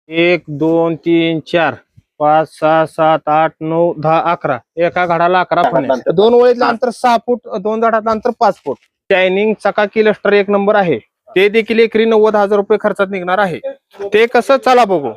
एक 2 3 4 5 6 7 8 9 10 11 एका घडाला 11 फण्या. दोन ओळीतलं अंतर 6 फूट, दोन झाडातलं अंतर 5 फूट. शायनिंग चकाकी लस्टर एक नंबर आहे. ते देखील एकरी 90,000 रुपये खर्चात निघणार आहे. ते कसं चला बघू.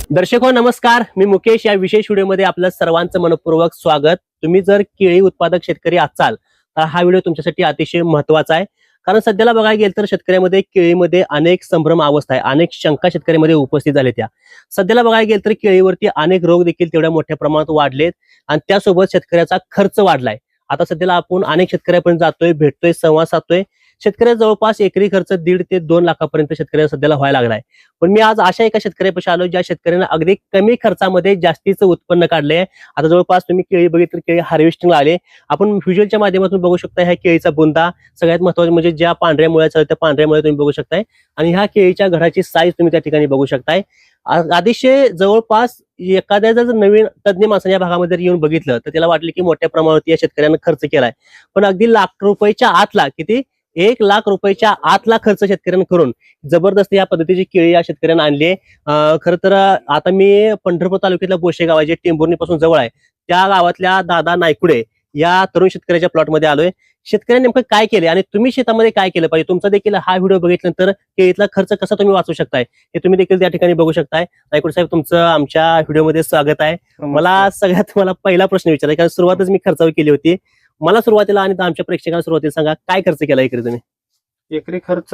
दर्शक हो नमस्कार, मी मुकेश. या विशेष व्हिडिओमध्ये आपलं सर्वांचं मनपूर्वक स्वागत. तुम्ही जर केळी उत्पादक शेतकरी असाल तर हा व्हिडिओ तुमच्यासाठी अतिशय महत्वाचा आहे. कारण सध्याला बघायला गेलं तर शेतकऱ्यामध्ये केळीमध्ये अनेक संभ्रम अवस्था आहे, अनेक शंका शेतकऱ्यामध्ये उपस्थित झाल्या. त्या सध्याला बघायला गेलं तर केळीवरती अनेक रोग देखील तेवढ्या मोठ्या प्रमाणात वाढलेत आणि त्यासोबत शेतकऱ्याचा खर्च वाढलाय. आता सध्याला आपण अनेक शेतकऱ्यापर्यंत जातोय, भेटतोय, संवाद साधतोय. शेतकऱ्या जवळपास एकरी खर्च 1.5 ते 2 लाखापर्यंत शेतकऱ्याला सध्याला व्हायला लागलाय. पण मी आज अशा एका शेतकऱ्यापाशी आलो ज्या शेतकऱ्यांना अगदी कमी खर्चामध्ये जास्तीचं उत्पन्न काढले. आता जवळपास तुम्ही केळी बघितली तर केळी हार्वेस्टिंगला आले. आपण व्हिज्युअलच्या माध्यमातून बघू शकता ह्या केळीचा बुंदा. सगळ्यात महत्त्वाचं म्हणजे ज्या पांढऱ्या मुळ्या चालतात त्या पांढऱ्या मुळ्या तुम्ही बघू शकताय आणि ह्या केळीच्या घडाची साईज तुम्ही त्या ठिकाणी बघू शकताय. अतिशय जवळपास एखाद्या जर नवीन तज्ञ माणसाने या भागामध्ये येऊन बघितलं तर त्याला वाटलं की मोठ्या प्रमाणावरती या शेतकऱ्यांना खर्च केलाय. पण अगदी लाख रुपयाच्या आतला किती 1 लाख रुपयाच्या आतला खर्च शेतकऱ्यांना करून जबरदस्त या पद्धतीची केळी या शेतकऱ्यांना आणली. खरं तर आता मी पंढरपूर तालुक्यातल्या बोशे गाव जे टेंभुर्णी पासून जवळ आहे त्या गावातल्या दादा नायकुडे या तरुण शेतकऱ्याच्या प्लॉटमध्ये आलोय. शेतकऱ्यांनी नेमकं काय केले आणि तुम्ही शेतामध्ये काय केलं पाहिजे, तुमचा देखील हा व्हिडिओ बघितल्यानंतर केळीतला खर्च कसा तुम्ही वाचू शकताय हे तुम्ही देखील त्या ठिकाणी बघू शकताय. नायकुडे साहेब, तुमचं आमच्या व्हिडिओमध्ये स्वागत आहे. मला पहिला प्रश्न विचारायचा, कारण सुरुवातच मी खर्चावर केली होती. मला सुरुवातीला आणि आमच्या प्रेक्षकांना सुरुवातीला सांगा काय खर्च केला एकरी तुम्ही? एकरी खर्च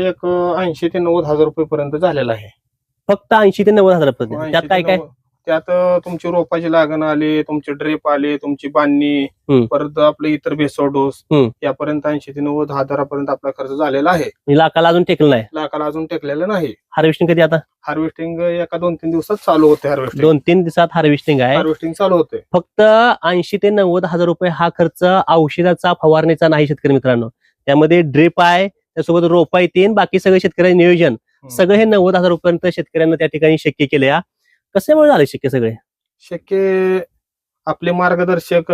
एक 80 ते 90,000 रुपये पर्यंत झालेला आहे. फक्त 80 ते 90,000 पर्यंत. त्यात काय काय? त्यात तुमची रोपाची लागण आली, तुमचे ड्रेप आले, तुमची बांधणी, परत आपले इतर बेसो डोस यापर्यंत 80 ते 90,000 पर्यंत आपला खर्च झालेला आहे. लाखाला अजून टेकलं नाही? लाखाला अजून टेकलेलं नाही. हार्वेस्टिंग कधी? आता हार्वेस्टिंग एका 2-3 दिवसात चालू होते. हार्वेस्टिंग 2-3 दिवसात हार्वेस्टिंग आहे. हार्वेस्टिंग चालू होते. फक्त 80 ते 90,000 रुपये हा खर्च औषधाचा, फवारणीचा नाही शेतकरी मित्रांनो. त्यामध्ये ड्रिप आहे, त्यासोबत रोपा येतील, बाकी सगळे शेतकऱ्यांचे नियोजन सगळं हे 90,000 रुपयांपर्यंत शेतकऱ्यांना त्या ठिकाणी शक्य केले. कशामुळे झाले शक्य? सगळे शक्य आपले मार्गदर्शक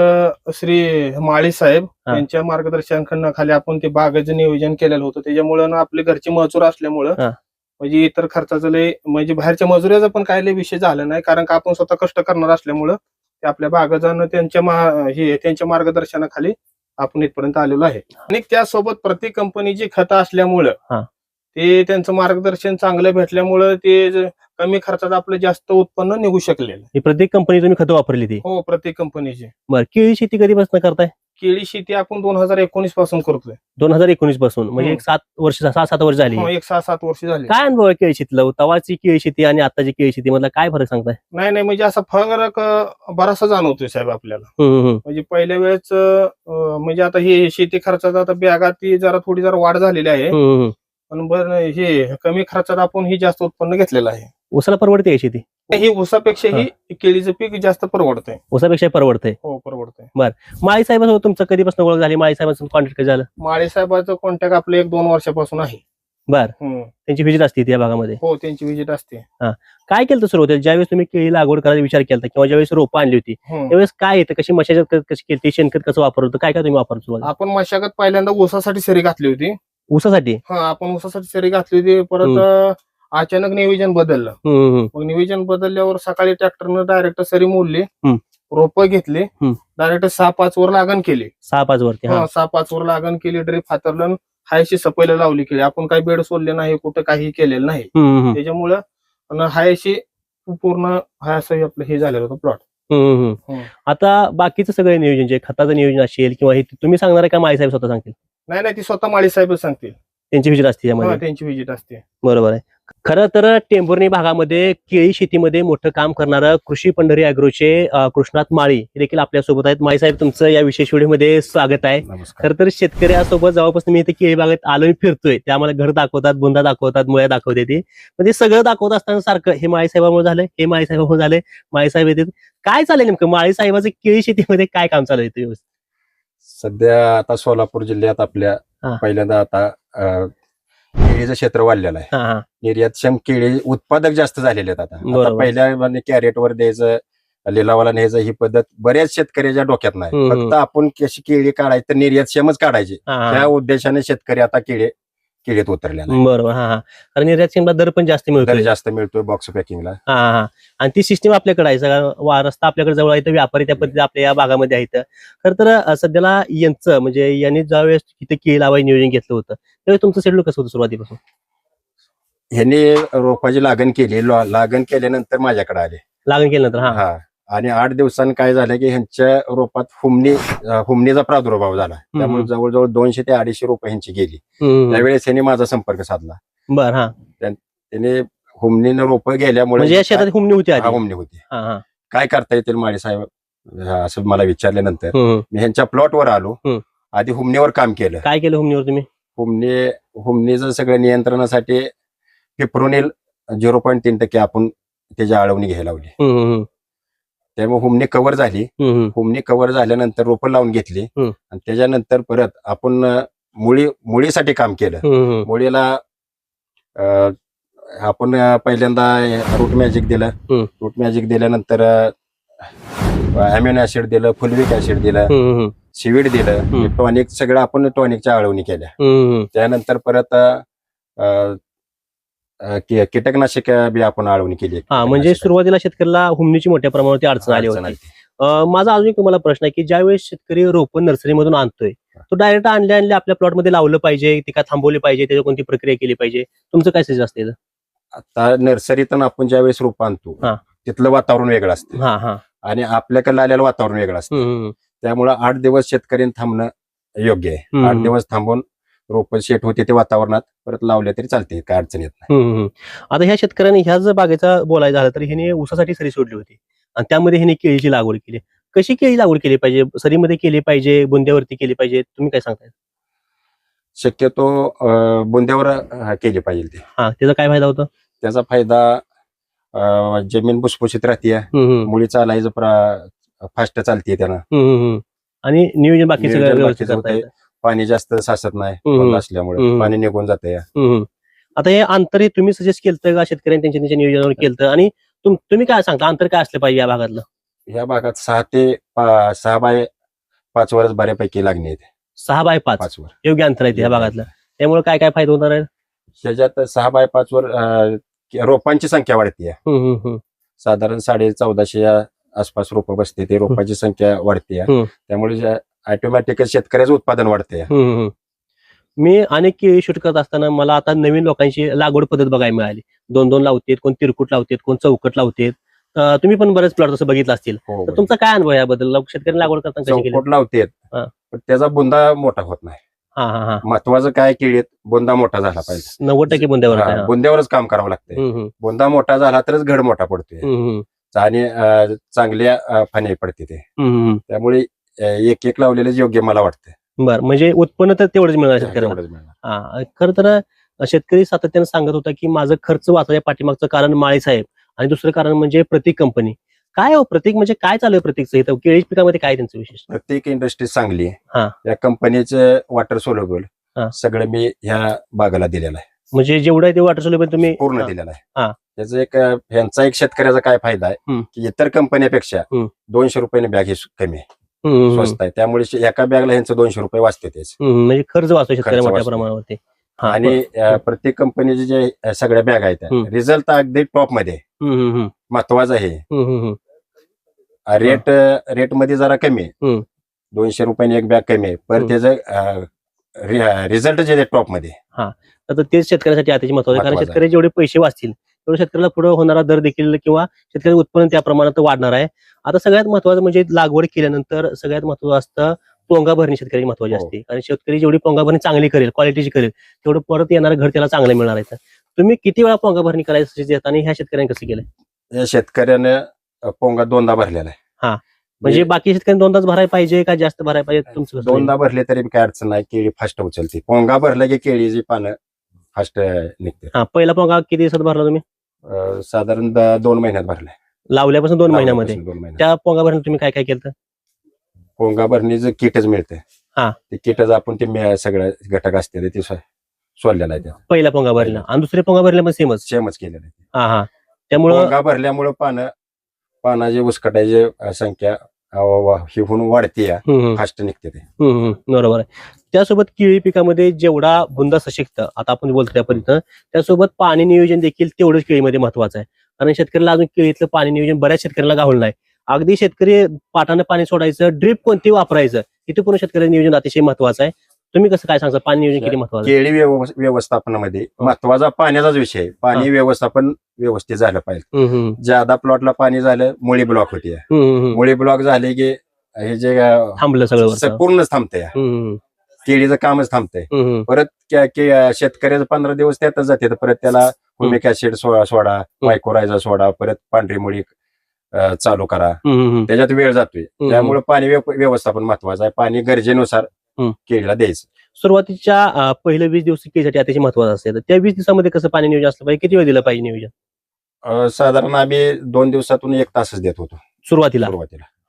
श्री माळी साहेब यांच्या मार्गदर्शनाखाली आपण ते बागेचं नियोजन केलेलं होतं. त्याच्यामुळे ना आपले घरचे मजूर असल्यामुळं म्हणजे इतर खर्चाचं लय म्हणजे बाहेरच्या मजुराचा पण काही लय विषय झाला नाही, कारण का आपण स्वतः कष्ट करणार असल्यामुळं ते आपल्या बागाचं त्यांच्या मार्गदर्शनाखाली आपण इथपर्यंत आलेलो आहे. आणि त्यासोबत प्रत्येक कंपनीची खतं असल्यामुळं ते त्यांचं मार्गदर्शन चांगलं भेटल्यामुळं ते कमी खर्चात आपलं जास्त उत्पन्न निघू शकलेलं. प्रत्येक कंपनी तुम्ही खतं वापरली ती? हो, प्रत्येक कंपनीची. बरं, केळी शेती कधीपासून करताय? केळी शेती आपण 2019 पासून करतोय. 2019 पासून म्हणजे 6-7 वर्ष झाली. 6-7 वर्ष झाली. काय अनुभव आहे केळी शेतीला? तवाची केळी शेती आणि आताची केळी शेती मधला काय फरक सांगताय? नाही म्हणजे असा फरक बराचसा जाणवतोय साहेब आपल्याला. म्हणजे पहिल्या वेळेस म्हणजे आता हे शेती खर्चात आता बॅगात जरा थोडी वाढ झालेली आहे. पण बरं, हे कमी खर्चात आपण ही जास्त उत्पन्न घेतलेलं आहे. उसाला परवडते शेती? ही उसापेक्षा ही केळीचं पीक जास्त परवडतंय. उसापेक्षा परवडतंय? हो, परवडतंय. बरं, माळी साहेबांसोबत तुमचं कधीपासून ओळख झाली? माळी साहेबांचं कॉन्टॅक्ट कधी झालं? माळी साहेबांचं कॉन्टॅक्ट आपलं 1-2 वर्षापासून आहे. बर, त्यांची व्हिजिट असते या भागामध्ये? हो, त्यांची व्हिजिट असते. काय केलं सुरुवातीला ज्यावेळेस तुम्ही केळी लागवड करायचा विचार केला किंवा ज्यावेळेस रोपं आणली होती त्यावेळेस काय येतं, कशी मशागत कशी केली, शेणखत कसं वापरत होतं, काय काय तुम्ही वापरतो? आपण मशागत पहिल्यांदा ऊसासाठी सरी घातली होती. ऊसासाठी? आपण ऊसासाठी सरी घातली होती. परत अचानक नियोजन बदललं. मग नियोजन बदलल्यावर सकाळी ट्रॅक्टरनं डायरेक्ट सरी मोडली, रोपं घेतली, डायरेक्ट 6-5 वर लागण केली. 6-5 वरती? 6-5 वर लागण केली, ड्रिप हातरलं, हायशी सपयला लावली केली. आपण काही बेड सोडले नाही, कुठं काही केलेलं नाही. त्याच्यामुळं हायशी पूर्ण हाय असं आपलं हे झालेलं होतं प्लॉट. आता बाकीचं सगळं नियोजन जे खताचं नियोजन असेल किंवा हे तुम्ही सांगणार का माळी साहेब स्वतः सांगतील? नाही, ती स्वतः माळी साहेब सांगतील. त्यांची व्हिजिट असते यामध्ये? त्यांची व्हिजिट असते. बरोबर आहे. खरं तर टेंभुर्णी भागामध्ये केळी शेतीमध्ये मोठं काम करणारं कृषी पंढरी अॅग्रोचे कृष्णात माळी हे देखील आपल्या सोबत आहेत. माळी साहेब, तुमचं या विशेष व्हिडिओमध्ये स्वागत आहे. खरं तर शेतकऱ्यासोबत जेव्हापासून मी इथे केळी बागेत आलोय, फिरतोय, ते आम्हाला घर दाखवतात, बुंदा दाखवतात, मुळ्या दाखवते. ते म्हणजे सगळं दाखवत असताना सारखं हे माळी साहेबांमुळे झालंय, हे माळी साहेबांमुळे झालंय, माळी साहेब येते. काय चालेल नेमकं माळी साहेबाचं केळी शेतीमध्ये काय काम चालू आहे? सध्या आता सोलापूर जिल्ह्यात आपल्या पहिल्यांदा आता केळीचं क्षेत्र वाढलेलं आहे. निर्यात केळी उत्पादक जास्त झालेले आहेत. आता पहिल्या कॅरेटवर द्यायचं, लिलावाला न्यायचं ही पद्धत बऱ्याच शेतकऱ्याच्या डोक्यात नाही. फक्त आपण कशी केळी काढायची तर निर्यातक्षमच काढायची त्या उद्देशाने शेतकरी आता केळी केळीत उतरलेला आहे. बरोबर. हा हा. कारण निर्यात दर पण जास्त मिळतो. दर जास्त मिळतोय बॉक्स पॅकिंगला. हा हा. आणि ती सिस्टीम आपल्याकडे आहे, सगळा रस्ता आपल्याकडे जवळ आहे, तर व्यापारी त्या पद्धतीने आपल्या या भागामध्ये आहेत. खरं तर सध्याला यांचं म्हणजे यांनी ज्यावेळेस इथे केळी लावायचं नियोजन घेतलं होतं त्यावेळेस तुमचं शेड्यूल कसं होतं सुरुवातीपासून? ह्यांनी रोपाची लागण केली, लागण केल्यानंतर माझ्याकडे आले. लागण केल्यानंतर? हा हा. आणि 8 दिवसांनी काय झालं की ह्यांच्या रोपात हुमणीचा प्रादुर्भाव झाला. त्यामुळे जवळजवळ 200 ते 250 रोपं ह्यांची गेली. त्यावेळेस ह्यांनी माझा संपर्क साधला. बर. हा. त्याने हुमणीनं रोपं गेल्यामुळे म्हणजे या शेतात हुमणी होती आधी? हुमणी होती. काय करता येतील माळी साहेब असं मला विचारल्यानंतर मी ह्यांच्या प्लॉटवर आलो. आधी हुमणीवर काम केलं. काय केलं हुमणीवर तुम्ही? हुमणीचं सगळं नियंत्रणासाठी पिप्रोनिल 0.3% आपण त्याची आळवणी घ्यायला लावली. त्यामुळे हुमणी कव्हर झाली. हुमणी कव्हर झाल्यानंतर रोपं लावून घेतली आणि त्याच्यानंतर परत आपण मुळीसाठी काम केलं. मुळीला आपण पहिल्यांदा रूट मॅजिक दिलं. रूट मॅजिक दिल्यानंतर अॅमिनो ऍसिड दिलं, फुलविक ऍसिड दिलं, सिविड दिलं, टॉनिक सगळं आपण टॉनिकच्या आळवणी केल्या. त्यानंतर परत कीटकनाशक बी आपण आळवणी केली. म्हणजे सुरुवातीला शेतकऱ्याला हुमणीची मोठ्या प्रमाणात अडचण आली होती. माझा अजून एक तुम्हाला प्रश्न आहे की ज्यावेळेस शेतकरी रोपं नर्सरीमधून आणतोय तो डायरेक्ट आणल्या आपल्या प्लॉटमध्ये लावलं पाहिजे, ती का थांबवली पाहिजे, त्याची कोणती प्रक्रिया केली पाहिजे, तुमचं काय सजेस्ट असते? आता नर्सरीतून आपण ज्यावेळेस रोपं आणतो तिथलं वातावरण वेगळं असतं आणि आपल्याकडे आलेलं वातावरण वेगळं असतं. त्यामुळे 8 दिवस शेतकऱ्यांनी थांबणं योग्य आहे. 8 दिवस थांबून रोपं शेट होते ते वातावरणात परत लावले तरी चालते, काय अडचण येत नाही. आता ह्या शेतकऱ्यांनी ह्या जर बागेचा बोलायचं झालं तर ह्याने ऊसासाठी सरी सोडली होती आणि त्यामध्ये ह्याने केळीची लागवड केली. कशी केळी लागवड केली पाहिजे? सरीमध्ये केली पाहिजे, बुंद्यावरती केली पाहिजे, तुम्ही काय सांगताय? शक्यतो बुंद्यावर केली पाहिजे ते. त्याचा काय फायदा होतो? त्याचा फायदा जमीन भुसभुशीत राहते, मुळी चालायचं फास्ट चालते त्यानं आणि नियोजन बाकी सगळं पाणी जास्त साचत नाही असल्यामुळे पाणी निघून जाते. आता हे अंतर तुम्ही सजेस्ट केलं का शेतकऱ्यांनी त्यांच्या नियोजनावर केलं? आणि तुम्ही काय सांगता अंतर काय असलं पाहिजे या भागातलं? या भागात 6 ते 6 बाय 5 वरच बऱ्यापैकी लागणे आहेत. 6 बाय 5 वर योग्य अंतर आहे या भागातलं. त्यामुळे काय काय फायदा होणार आहे? त्याच्यात 6 बाय 5 वर रोपांची संख्या वाढते. साधारण 1450 आसपास रोपं बसते, ते रोपांची संख्या वाढते. त्यामुळे ऑटोमॅटिक शेतकऱ्याचं उत्पादन वाढते. मी अनेक केळी शूट करत असताना मला आता नवीन लोकांची लागवड पद्धत बघायला मिळाली. 2-2 लावतेत, कोण तिरकुट लावतेत, कोण चौकट लावतेत. तुम्ही पण बरेच प्लॉट तसं बघितलं असतील, तर तुमचा काय अनुभव याबद्दल? शेतकरी लागवड करताना चौकट लावतेत पण त्याचा बुंदा मोठा होत नाही. महत्वाचं काय केळीत बुंदा मोठा झाला पाहिजे. 90% बुंद्यावर बुंद्यावरच काम करावं लागतंय. बुंदा मोठा झाला तरच घड मोठा पडतोय आणि चांगल्या फाने पडते ते. त्यामुळे एक लावलेलं योग्य मला वाटतं. बरं, म्हणजे उत्पन्न तर तेवढंच मिळणार शेतकऱ्यांना. खरं तर शेतकरी सातत्याने सांगत होता की माझं खर्च वाचायच्या पाठीमागचं कारण माळी साहेब आणि दुसरं कारण म्हणजे प्रतीक कंपनी. काय हो प्रतीक म्हणजे काय चालू आहे प्रतीकचं इथं केळी पिकामध्ये? काय त्यांचं विशेष? प्रत्येक इंडस्ट्री चांगली आहे. या कंपनीचं वॉटर सोल्युबल सगळं मी ह्या बागाला दिलेलं आहे. म्हणजे जेवढं आहे ते वॉटर सोल्युबल तुम्ही पूर्ण दिलेलं आहे. त्याचा ह्यांचा एक शेतकऱ्याचा काय फायदा आहे की इतर कंपन्यापेक्षा 200 रुपयाने बॅग ही कमी आहे, स्वस्त आहे. त्यामुळे एका बॅगला ह्यांचं 200 रुपये वाचते तेच. म्हणजे खर्च वाचतो शेतकऱ्या मोठ्या प्रमाणावरती. आणि प्रत्येक कंपनीचे जे सगळ्या बॅग आहेत रिझल्ट अगदी टॉप मध्ये महत्वाचं आहे. रेट मध्ये जरा कमी आहे, 200 रुपयाने एक बॅग कमी आहे, पण त्याचं रिझल्ट जे टॉप मध्ये. तर तेच शेतकऱ्यासाठी अतिशय महत्वाचं आहे, कारण शेतकरी जेवढे पैसे वाचतील तेवढे शेतकऱ्याला पुढे होणारा दर देखील किंवा शेतकऱ्याचं उत्पन्न त्या प्रमाणात वाढणार आहे. आता सगळ्यात महत्वाचं म्हणजे लागवड केल्यानंतर सगळ्यात महत्वाचं असतं पोंगा भरणी शेतकरी महत्वाची असते. कारण शेतकरी जेवढी पोंगा भरणी चांगली करेल, क्वालिटीची करेल, तेवढं परत येणारं घर त्याला चांगलं मिळणार आहे. तुम्ही किती वेळा पोंगा भरणी करायचं आणि ह्या शेतकऱ्यांनी कसं केलं? या शेतकऱ्यानं पोंगा 2दा भरलेला आहे. म्हणजे बाकी शेतकऱ्यांनी 2दाच भरायला पाहिजे का जास्त भरायला पाहिजे? तुमचं 2दा भरले तरी काय अडचण नाही, केळी फास्ट उचलते. पोंगा भरला की केळीची पानं फास्ट निघते. पहिला पोंगा किती दिवसात भरला तुम्ही? साधारण 2 महिन्यात भरलाय. लावल्यापासून 2 महिन्यामध्ये. त्या पोंगा भरणीत तुम्ही काय काय केलं? पोंगा भरणीचं किटच मिळते. ते किटच आपण ते सगळं घटक असते ते सोडलेलं आहे. पहिला पोंगा भरला आणि दुसरे पोंगा भरले पण सेमच केलेलं आहे. त्यामुळे पोंगा भरल्यामुळे पानाची उसकटायची संख्या हे होऊन वाढते हम्म, फास्ट निघते ते. बरोबर आहे. त्यासोबत केळी पिकामध्ये जेवढा बुंदा सशक्त आता आपण बोलतो त्यापर्यंत त्यासोबत पाणी नियोजन देखील तेवढंच केळीमध्ये महत्वाचं आहे. कारण शेतकऱ्याला अजून केळीतलं पाणी नियोजन बऱ्याच शेतकऱ्याला गावलं नाही. अगदी शेतकरी पाटानं पाणी सोडायचं, ड्रीप कोणती वापरायचं, इथे पण शेतकऱ्याचं नियोजन अतिशय महत्वाचं आहे. तुम्ही कसं काय सांगता पाणी नियोजन किती महत्वाचं आहे? केळी व्यवस्थापनामध्ये महत्वाचा पाण्याचाच विषय आहे. पाणी व्यवस्थापन व्यवस्थित झालं पाहिजे. ज्यादा प्लॉटला पाणी झालं, मुळी ब्लॉक होती. मुळी ब्लॉक झाले की हे जे थांबलं सगळं पूर्णच थांबतंय, केळीचं कामच थांबतंय. परत शेतकऱ्याचं 15 दिवस त्यातच जाते. परत त्याला हुमिक ऍसिड सोडा, मायक्रोरायझा सोडा, परत पांढरी मुळी चालू करा, त्याच्यात वेळ जातोय. त्यामुळे पाणी व्यवस्थापन महत्वाचं आहे. पाणी गरजेनुसार केळीला द्यायचं. सुरुवातीच्या पहिल्या 20 दिवस केळीसाठी अतिशय महत्वाचं असते. तर त्या 20 दिवसामध्ये कसं पाणी नियोजन असलं पाहिजे, किती वेळ दिलं पाहिजे नियोजन? साधारण आम्ही 2 दिवसातून 1 तासच देत होतो सुरुवातीला.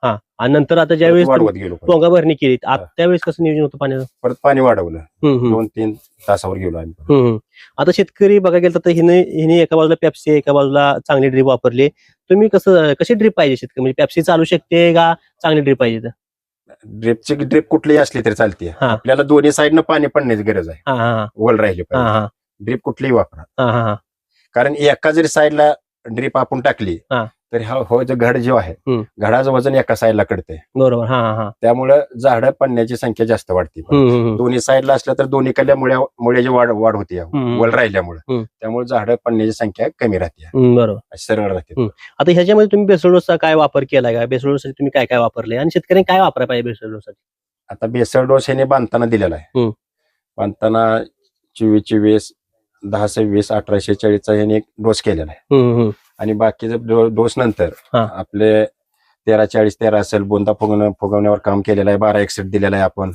हा, आणि नंतर आता ज्यावेळेस वाढवत गेलो. टोंगा भरणी केली त्यावेळेस कसं नियोजन होतं पाण्याचं? परत पाणी वाढवलं, 2-3 तासावर गेलो आम्ही. आता शेतकरी बघा गेलं तर हिने एका बाजूला पेप्सी, एका बाजूला चांगली ड्रीप वापरली. तुम्ही कशी ड्रीप पाहिजे शेतकरी, म्हणजे पेप्सी चालू शकते का चांगली ड्रीप पाहिजे? ड्रीप कुठलीही असली तरी चालते. आपल्याला दोन्ही साईडनं पाणी पडण्याची गरज आहे, वल राहिली पाहिजे. ड्रीप कुठलीही वापरा, कारण एका जरी साईडला ड्रीप आपण टाकली तर घड जो आहे, घडाचं वजन एका साईडला कडते. बरोबर. त्यामुळे झाडं पडण्याची संख्या जास्त वाढते. दोन्ही साईडला असल्या तर दोन्ही कडल्या मुळ्याची वाढ होते वल राहिल्यामुळे. त्यामुळे झाडं पडण्याची संख्या कमी राहते, बरोबर, सरळ राहते. आता ह्याच्यामध्ये तुम्ही बेसल डोसचा काय वापर केलाय का? बेसल डोससाठी तुम्ही काय काय वापरले आणि शेतकऱ्यांनी काय वापरायला पाहिजे बेसल डोससाठी? आता बेसल डोस ह्याने बांधताना दिलेला आहे. बांधताना 24-24, 10-26, 18-40चा ह्याने एक डोस केलेला आहे. आणि बाकीचे डोस नंतर आपले 13-40-13 असेल, बोंदा फुगवण्यावर काम केलेलं आहे. 12-61 दिलेला आहे आपण,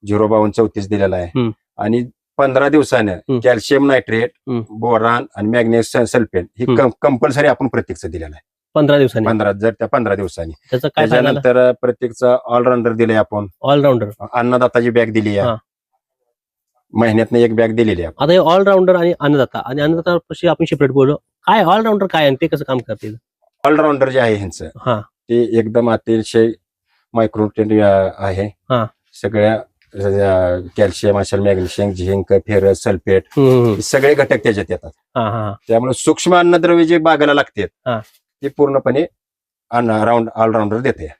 0-52-34 दिलेला आहे. आणि 15 दिवसानं कॅल्शियम नायट्रेट, बोरान आणि मॅग्नेशियम सल्फेट ही कंपल्सरी आपण प्रत्येकचं दिलेलं आहे. 15 दिवसांनी? 15 दिवसांनी. त्याच्यानंतर प्रत्येकचं ऑलराऊंडर दिलंय आपण. ऑलराऊंडर अन्नदाताची बॅग दिली आहे, महिन्यातनं 1 बॅग दिलेली आहे. आता हे ऑलराऊंडर आणि अन्नदाता आपण सेपरेट बोलू. काय ऑलराऊंडर काय आणि ते कसं काम करते? ऑलराऊंडर जे आहे ह्यांचं ते एकदम अतिशय मायक्रोन्युट्रिएंट आहे. सगळ्या कॅल्शियम असेल, मॅग्नेशियम, झिंक, फेरस, सल्फेट सगळे घटक त्याच्यात येतात. त्यामुळे सूक्ष्म अन्नद्रव्य जे बागाला लागतात ते पूर्णपणे ऑलराऊंडर देते.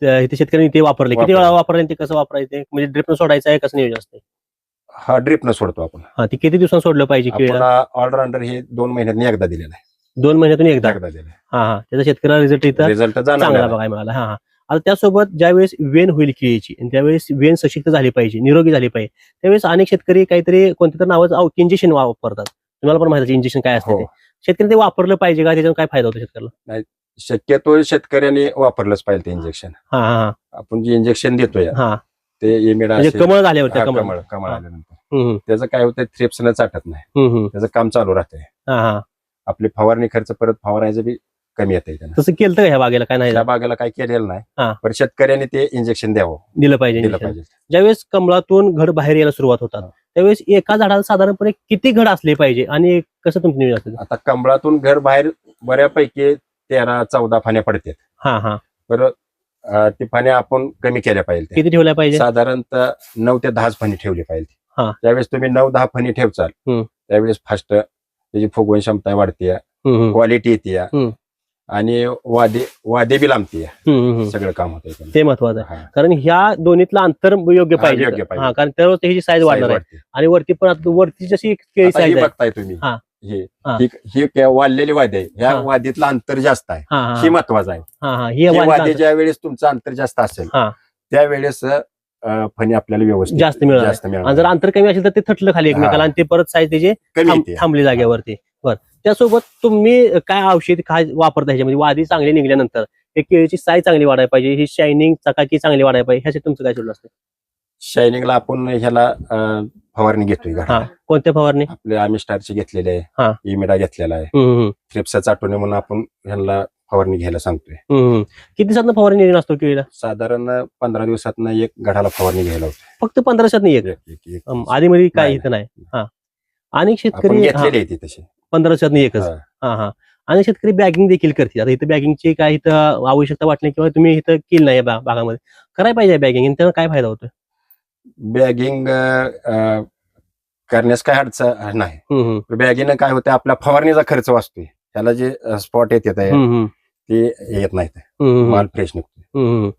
शेतकऱ्यांनी ते वापरले, किती वेळा वापरले, ते कसं वापरायचं, म्हणजे ड्रिपनं सोडायचं आहे, कसं नियोजन असते? ड्रिपनं सोडतो आपण. ते किती दिवसांनी सोडलं पाहिजे? ऑलराऊंडर हे 2 महिन्यातून एकदा दिलेलं आहे. 2 महिन्यातून एकदा दिलं. त्याचा शेतकऱ्याला रिझल्ट चांगला बघायला मिळाला. आता त्यासोबत ज्यावेळेस वेन होईल केळीची आणि त्यावेळेस वेन सशक्त झाली पाहिजे, निरोगी झाली पाहिजे, त्यावेळेस अनेक शेतकरी काहीतरी कोणत्या तर नावाचं इंजेक्शन वापरतात. तुम्हाला पण माहिती इंजेक्शन काय असतं ते? शेतकरी ते वापरलं पाहिजे का? त्याच्यावर काय फायदा होतो शेतकऱ्याला? शक्यतो शेतकऱ्याने वापरलंच पाहिजे ते इंजेक्शन. आपण जे इंजेक्शन देतोय ते इमिडा कमळ झाल्यावर कमळ आल्यानंतर त्याचं काय होतं, थ्रिप्सनं चाटत नाही, त्याचं काम चालू राहतंय. आपली फवारणी खर्च परत फवारायचं बी कमी येते. तसं केलं का ह्या बागेला? काय नाही, ह्या बागेला काय केलेलं नाही, पण शेतकऱ्याने ते इंजेक्शन दिलं पाहिजे. ज्यावेळेस कमळातून घड बाहेर यायला सुरुवात होतात त्यावेळेस एका झाडाला साधारणपणे किती घड असले पाहिजे आणि कसं तुमचं नियोजन असतं? आता कमळातून घड बाहेर बऱ्यापैकी 13-14 फाण्या पडतात. परत ती फाण्या आपण कमी केल्या पाहिजे. किती ठेवल्या पाहिजे? साधारणतः 9 ते 10 फणी ठेवली पाहिजे. त्यावेळेस तुम्ही 9-10 फणी ठेवचाल त्यावेळेस फास्ट त्याची फुगवण क्षमता वाढते, क्वालिटी येते आणि वादे बी लांबते, सगळं काम होतं. ते महत्वाचं आहे, कारण ह्या दोन्हीतलं अंतर योग्य पाहिजे. कारण त्यावर त्याची साईज वाढणार आहे. आणि वरती पण वरती जशी केळी साईज बघताय तुम्ही, ही वाढलेली वादी आहे, ह्या वादीतलं अंतर जास्त आहे, ही महत्वाचं आहे. वादी ज्या वेळेस तुमचं अंतर जास्त असेल त्यावेळेस फणी आपल्याला व्यवस्थित जास्त मिळणार. जर अंतर कमी असेल तर ते थटलं खाली एकमेकाला आणि ते परत साईज त्याची थांबली जागेवरती. बरं, त्यासोबत तुम्ही काय औषध काय वापरता ह्याच्यामध्ये? वादी चांगली निघल्यानंतर केळीची साईज चांगली वाढायला पाहिजे, ही शायनिंग चकाकी चांगली वाढायला पाहिजे, ह्यासाठी तुमचं काय सुरू असतं? शायनिंगला आपण ह्याला फवारणी घेतोय. कोणत्या फवारणी? आपल्या आमिस्टारची घेतलेली आहे, इमिडा घेतलेला आहे, थ्रिप्स चाटवणे म्हणून आपण ह्याला फवारणी घ्यायला सांगतोय. किती दिवसात फवारणी नियोजन असतो केळीला? साधारण 15 दिवसात एक घडाला फवारणी घ्यायला होते. फक्त 15 दिवसात एक? आधी मध्ये काय इथं नाही? अनेक शेतकरी घेतलेली आहे ती तशी 15 दिवसात एकच. आणि शेतकरी बॅगिंग देखील करतील. आता इथं बॅगिंगची काय इथं आवश्यकता वाटली किंवा तुम्ही इथं केली नाही भागामध्ये, करायला पाहिजे बॅगिंग, त्याचा काय फायदा होतो? बॅगिंग करण्यास काय अडचण नाही. बॅगिंग काय होतं, आपला फवारणीचा खर्च वाचतोय. त्याला जे स्पॉट येतात ते येत नाहीत, माल फ्रेश निघतो.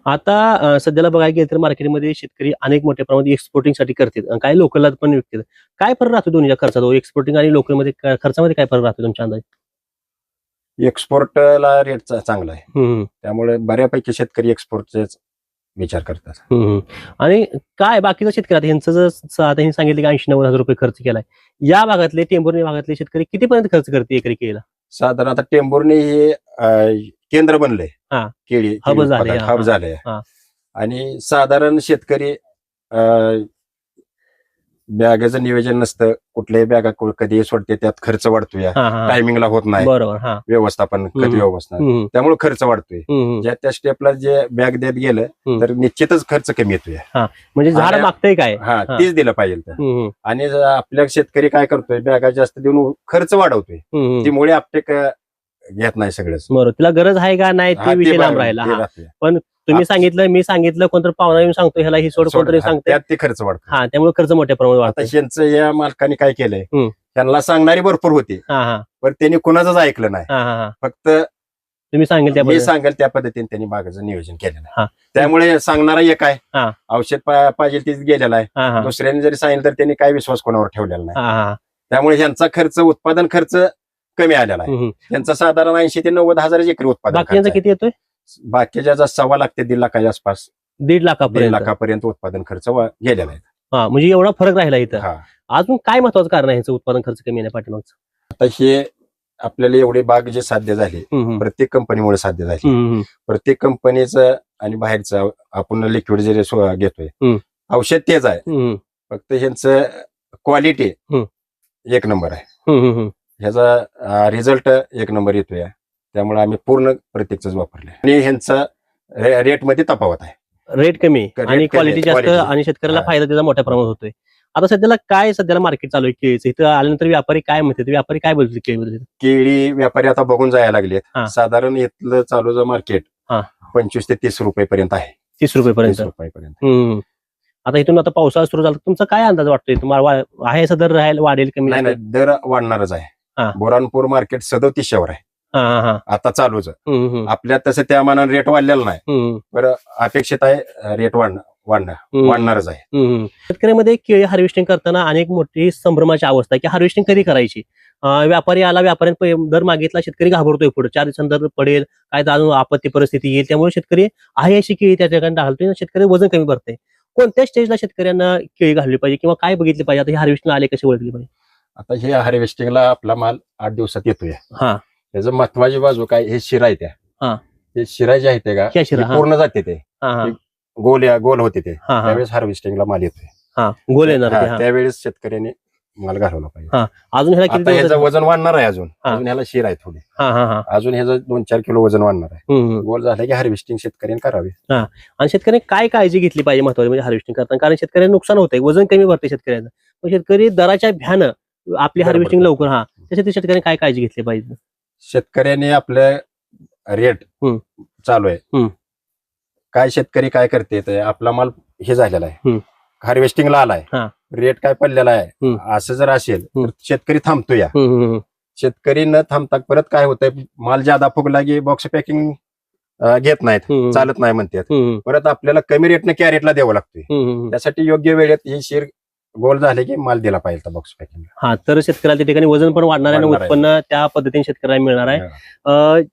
आता सध्याला बघायला गेलं तर मार्केटमध्ये शेतकरी अनेक मोठ्या प्रमाणात एक्सपोर्टिंग साठी करतात, काही लोकलला पण विकतात. काय फरक राहतो दोन्हीच्या खर्चात, एक्सपोर्टिंग आणि लोकलमध्ये खर्चामध्ये काय फरक राहतो तुमच्या अंदाजे? एक्सपोर्टला रेट चांगला आहे, त्यामुळे बऱ्यापैकी शेतकरी एक्सपोर्टचेच विचार करतात. आणि काय बाकीचं शेतकरी आता ह्यांचं जर आता हे सांगितलं की 80-90 हजार रुपये खर्च केलाय, या भागातले टेंभुर्णी भागातले शेतकरी कितीपर्यंत खर्च करते एकरी केळीला? साधारण आता टेंभुर्णी हे केंद्र बनलंय, केळी हब झाले, हब झालंय. आणि साधारण शेतकरी बॅगाचं नियोजन नसतं, कुठल्याही बॅगा कधी सोडते त्यात खर्च वाढतोय, टायमिंगला होत नाही, बरोबर, व्यवस्थापन कधी व्यवस्था, त्यामुळे खर्च वाढतोय. ज्या त्या स्टेपला जे बॅग देत गेलं तर निश्चितच खर्च कमी येतोय. म्हणजे झाड मागतंय काय, तीच दिलं पाहिजे. आणि आपल्या शेतकरी काय करतोय, बॅगा जास्त देऊन खर्च वाढवतोय, त्यामुळे आपटे घेत नाही सगळंच. बरोबर, तिला गरज आहे का नाही ते विषय लांब राहिला. पण तुम्ही सांगितलं, मी सांगितलं, कोणतरी पाहुणा येऊन सांगतो ह्याला ही सोड, कोणतरी सांगते, ते खर्च वाढतो. त्यामुळे खर्च मोठ्या प्रमाणात वाढतो. आता यांचं या मालकाने काय केलंय, त्यांना सांगणारी भरपूर होती, पण त्यांनी कुणाचंच ऐकलं नाही. फक्त तुम्ही सांगेल त्या पद्धतीने त्यांनी बागाचं नियोजन केलेलं आहे. त्यामुळे सांगणारा एक आहे, औषध पाहिजे तीच गेलेला आहे. दुसऱ्याने जरी सांगितलं तर त्यांनी काय विश्वास कोणावर ठेवलेला नाही. त्यामुळे यांचा खर्च, उत्पादन खर्च कमी आलेला आहे. त्यांचा साधारण 80 ते 90 हजार एकरी उत्पादन. बाकीचा किती येतोय? बाकीच्या 1.25 लाख ते 1.5 लाखाच्या आसपास, 1.5 लाखापर्यंत उत्पादन खर्च गेलेला आहे. म्हणजे एवढा फरक राहिला इथं. अजून काय महत्वाचं कारण आहे उत्पादन खर्च कमी येण्यापाठीमागचं? आता हे आपल्याला एवढे बाग जे साध्य झाले, प्रत्येक कंपनीमुळे साध्य झाले. प्रत्येक कंपनीचं आणि बाहेरचं आपण लिक्विड जरी घेतोय, औषध तेच आहे, फक्त ह्यांचं क्वालिटी एक नंबर आहे, ह्याचा रिझल्ट एक नंबर येतोय. त्यामुळे आम्ही पूर्ण प्रत्येकच वापरले. आणि ह्यांचा रेट मध्ये तफावत आहे, रेट कमी आणि क्वालिटी जास्त, आणि शेतकऱ्याला फायदा त्याचा मोठ्या प्रमाणात होतोय. आता सध्याला मार्केट चालू आहे केळीचं, इथं आल्यानंतर व्यापारी काय म्हणतात, व्यापारी काय बोलतात केळीबद्दल? केळी व्यापारी आता बघून जायला लागलेत. साधारण इथलं चालूचं मार्केट 25 ते 30 रुपयेपर्यंत आहे. 30 रुपयेपर्यंत. आता इथून आता पावसाळा सुरू झाला, तुमचा काय अंदाज वाटतोय? तुम्हाला आहे असा दर राहील, वाढेल, कमी? नाही, दर वाढणारच आहे. बुरहानपूर मार्केट 3700 आहे आता चालूच. आपल्यात तसं त्या मानाने रेट वाढलेला नाही, बरं अपेक्षित आहे रेट वाढणारच आहे. शेतकऱ्यामध्ये केळी हार्वेस्टिंग करताना अनेक मोठी संभ्रमाची अवस्था आहे की हार्वेस्टिंग कधी करायची. व्यापारी आला, व्यापाऱ्याने दर मागितला, शेतकरी घाबरतोय, पुढे 4 दिवसांत दर पडेल, काय अजून आपत्ती परिस्थिती येईल, त्यामुळे शेतकरी आहे अशी केळी त्या ठिकाणी घालतोय, शेतकरी वजन कमी भरतंय. कोणत्या स्टेजला शेतकऱ्यांना केळी घालली पाहिजे किंवा काय बघितली पाहिजे? आता हे हार्वेस्टिंग आले कशी ओळखली पाहिजे? आता हे हार्वेस्टिंगला आपला माल 8 दिवसात येतोय. त्याचं महत्वाची बाजू काय, हे शिरा आहे त्या, हे शिरा जे आहे ते का पूर्ण जाते, ते गोल होते, ते त्यावेळेस हार्वेस्टिंगला माल येतोय, गोल येणार, त्यावेळेस शेतकऱ्याने माल घालवला पाहिजे. अजून ह्याचं वजन वाढणार आहे, अजून ह्याला शिरा आहे थोडी, अजून ह्याचं 2-4 किलो वजन वाढणार आहे. गोल झालं की हार्वेस्टिंग शेतकऱ्यांनी करावे. आणि शेतकऱ्यांनी काय काळजी घेतली पाहिजे महत्वाची म्हणजे हार्वेस्टिंग करताना? कारण शेतकऱ्यांना नुकसान होतंय, वजन कमी भरते शेतकऱ्यांचं, पण शेतकरी दराच्या भ्यानं आपली हार्वेस्टिंग लवकर, त्यासाठी शेतकऱ्यांनी काय काळजी घेतली पाहिजे? शेतकऱ्यांनी आपलं रेट चालू आहे, काय शेतकरी काय करते, आपला माल हे झालेला आहे, हार्वेस्टिंगला आलाय, रेट काय पडलेला आहे, असं जर असेल तर शेतकरी थांबतो. या शेतकरी न थांबता परत काय होतंय, माल ज्यादा फुगला की बॉक्स पॅकिंग घेत नाहीत, चालत नाही म्हणतात, परत आपल्याला कमी रेटने कॅरेटला द्यावं लागतोय. त्यासाठी योग्य वेळेत हे शिर गोल झाले की माल दिला पाहिजे बॉक्स पॅकिंग. तर शेतकऱ्याला त्या ठिकाणी वजन पण वाढणार आहे आणि उत्पन्न त्या पद्धतीने शेतकऱ्याला मिळणार आहे.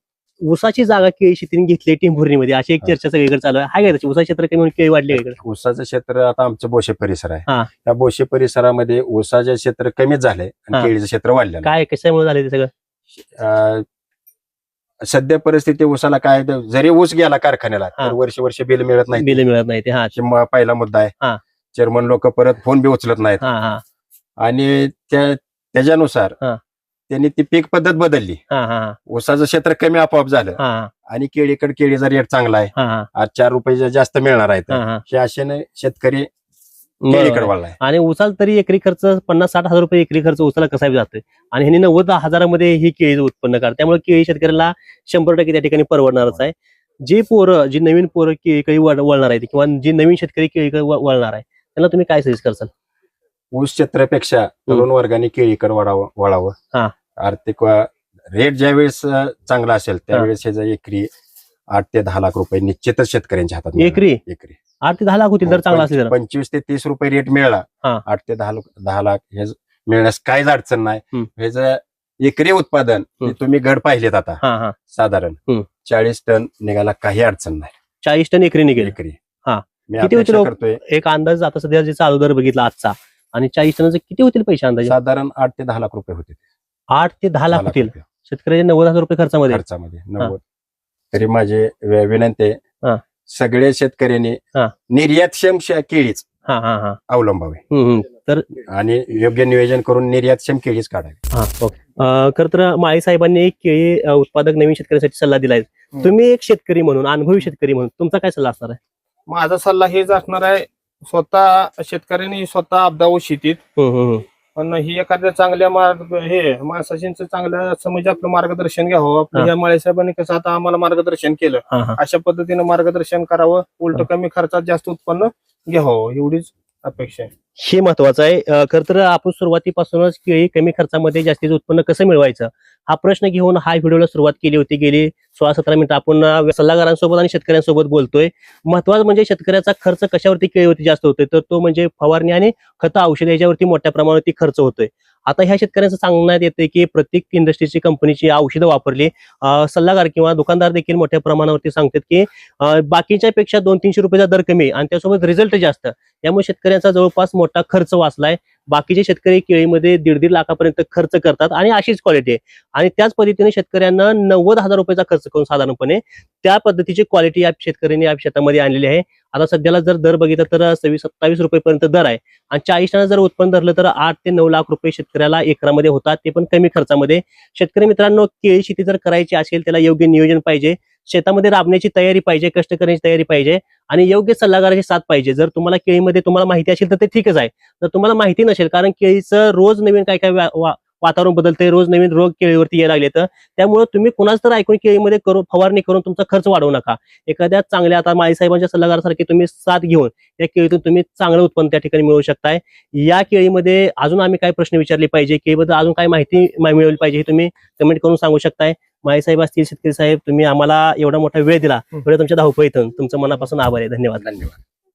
ऊसाची जागा केळी शेतीने घेतली टेंभुर्णीमध्ये, अशी एक चर्चा सगळीकडे चालू आहे. काय त्याची ऊसाचं क्षेत्र कमी केळी वाढली आहे? ऊसाचं क्षेत्र आता आमचं बोशे परिसर आहे, त्या बोशे परिसरामध्ये ऊसाचे क्षेत्र कमीच झाले आणि केळीचं क्षेत्र वाढलं. काय कशामुळे झाले ते सगळं? सध्या परिस्थिती ऊसाला काय, जरी ऊस गेला कारखान्याला तर वर्ष बिल मिळत नाही, पहिला मुद्दा आहे. चेअरमन लोक परत फोन बी उचलत नाहीत, आणि त्याच्यानुसार त्यांनी ती पीक पद्धत बदलली. ऊसाचं क्षेत्र कमी आपोआप झालं आणि केळीचा रेट चांगला आहे, आज 4 रुपये जास्त मिळणार आहेत. हे आशेने शेतकरी केळीकडे वळलाय. आणि उसाल तरी एकरी खर्च 50-60 हजार रुपये एकरी खर्च उसाला कसा जातोय आणि ह्यांनी 90,000मध्ये ही केळी उत्पन्न करतात. त्यामुळे केळी शेतकऱ्याला 100% त्या ठिकाणी परवडणारच आहे. जी नवीन पोरं केळीकडे वळणार आहेत किंवा जी नवीन शेतकरी केळीकडे वळणार आहे त्यांना तुम्ही काय सजेस्ट करसाल? ऊस क्षेत्रापेक्षा तरुण वर्गाने केळीकडे वळावं. हा. आर्थिक रेट ज्या वेळेस चांगला असेल त्यावेळेस ह्याचा एकरी 8 ते 10 लाख रुपये निश्चितच शेतकऱ्यांच्या हातात एकरी 8 ते 10 लाख होतील जर चांगला असेल तर. 25 ते 30 रुपये रेट मिळाला, हा. 8 ते 10 लाख हे मिळण्यास काहीच अडचण नाही. ह्याचं एकरी उत्पादन हे तुम्ही गड पाहिलेत आता साधारण 40 टन निघायला काही अडचण नाही. 40 टन एकरी निघेल. एकरी हा. मी किती अपेक्षा होतील करतोय एक अंदाज आता सध्या जे चालू दर बघितला आजचा आणि 40 टनाचे किती होतील पैसे अंदाजे? साधारण 8 ते 10 लाख रुपये होते. 8 ते 10 लाख होतील शेतकऱ्याचे 90,000 रुपये खर्चामध्ये. 90. तरी माझी विनंती आहे सगळ्या शेतकऱ्यांनी निर्यातक्षम केळीच अवलंबावे तर आणि योग्य नियोजन करून निर्यातक्षम केळीच काढावी. खर तर माळी साहेबांनी केळी उत्पादक नवीन शेतकऱ्यांसाठी सल्ला दिलाय. तुम्ही एक शेतकरी म्हणून, अनुभवी शेतकरी म्हणून तुमचा काय सल्ला असणार आहे? माझा सल्ला हेच असणार आहे, स्वतः शेतकऱ्यांनी स्वतः अब्दावत शेतीत, पण ही एखाद्या चांगल्या माणसाशींचं चांगल्या म्हणजे आपलं मार्गदर्शन घ्यावं. आपल्या ह्या माळी साहेबांनी कसं आता आम्हाला मार्गदर्शन केलं, अशा पद्धतीने मार्गदर्शन करावं, उलट कमी खर्चात जास्त उत्पन्न घ्यावं, एवढीच अपेक्षा आहे. हे महत्वाचं आहे. खर तर आपण सुरुवातीपासूनच केळी कमी खर्चामध्ये जास्तीचं उत्पन्न कसं मिळवायचं हा प्रश्न घेऊन हा व्हिडिओला सुरुवात केली होती. गेली 16-17 मिनिटं आपण सल्लागारांसोबत आणि शेतकऱ्यांसोबत बोलतोय. महत्वाचं म्हणजे शेतकऱ्याचा खर्च कशावरती केळीवरती जास्त होतोय, तर तो म्हणजे फवारणी आणि खतं औषध याच्यावरती मोठ्या प्रमाणावरती खर्च होतोय. आता ह्या शेतकऱ्यांचं सांगण्यात येते की प्रत्येक इंडस्ट्रीची कंपनीची औषधं वापरली. सल्लागार किंवा दुकानदार देखील मोठ्या प्रमाणावरती सांगतात की बाकीच्या पेक्षा 200-300 रुपयाचा दर कमी आणि त्यासोबत रिझल्ट जास्त. त्यामुळे शेतकऱ्यांचा जवळपास मोठा खर्च वाचलाय. बाकीचे शेतकरी केळीमध्ये 1.5 लाखापर्यंत खर्च करतात आणि अशीच क्वालिटी आहे. आणि त्याच पद्धतीने शेतकऱ्यांना 90,000 रुपयाचा खर्च करून साधारणपणे त्या पद्धतीची क्वालिटी या शेतकऱ्यांनी या शेतामध्ये आणलेली आहे. आता सध्याला जर दर बघितला तर 26-27 रुपयेपर्यंत दर आहे आणि 40 टन जर उत्पन्न धरलं तर 8 ते 9 लाख रुपये शेतकऱ्याला एकरामध्ये होतात, ते पण कमी खर्चामध्ये. शेतकरी मित्रांनो, केळी शेती जर करायची असेल त्याला योग्य नियोजन पाहिजे, शेतामध्ये राबण्याची तयारी पाहिजे, कष्ट करण्याची तयारी पाहिजे आणि योग्य सल्लागाराची साथ पाहिजे. जर तुम्हाला केळीमध्ये तुम्हाला माहिती असेल तर ते ठीकच आहे. जर तुम्हाला माहिती नसेल, कारण केळीचं रोज नवीन काय काय वातावरण बदलते, रोज नवीन रोग केळीवरती यायला लागले, तर त्यामुळे तुम्ही कुणाच तर ऐकून केळीमध्ये फवारणी करून तुमचा खर्च वाढवू नका. एखाद्या चांगल्या आता माळी साहेबांच्या सल्लागारासारखे तुम्ही साथ घेऊन या केळीतून तुम्ही चांगलं उत्पन्न त्या ठिकाणी मिळवू शकताय. या केळीमध्ये अजून आम्ही काय प्रश्न विचारले पाहिजे, केळीबद्दल अजून काय माहिती मिळवली पाहिजे हे तुम्ही कमेंट करून सांगू शकताय. माळी साहेब असतील, शेतकरी साहेब, तुम्ही आम्हाला एवढा मोठा वेळ दिला, तुमच्या धावपळीतून तुमचं मनापासून आभार आहे. धन्यवाद.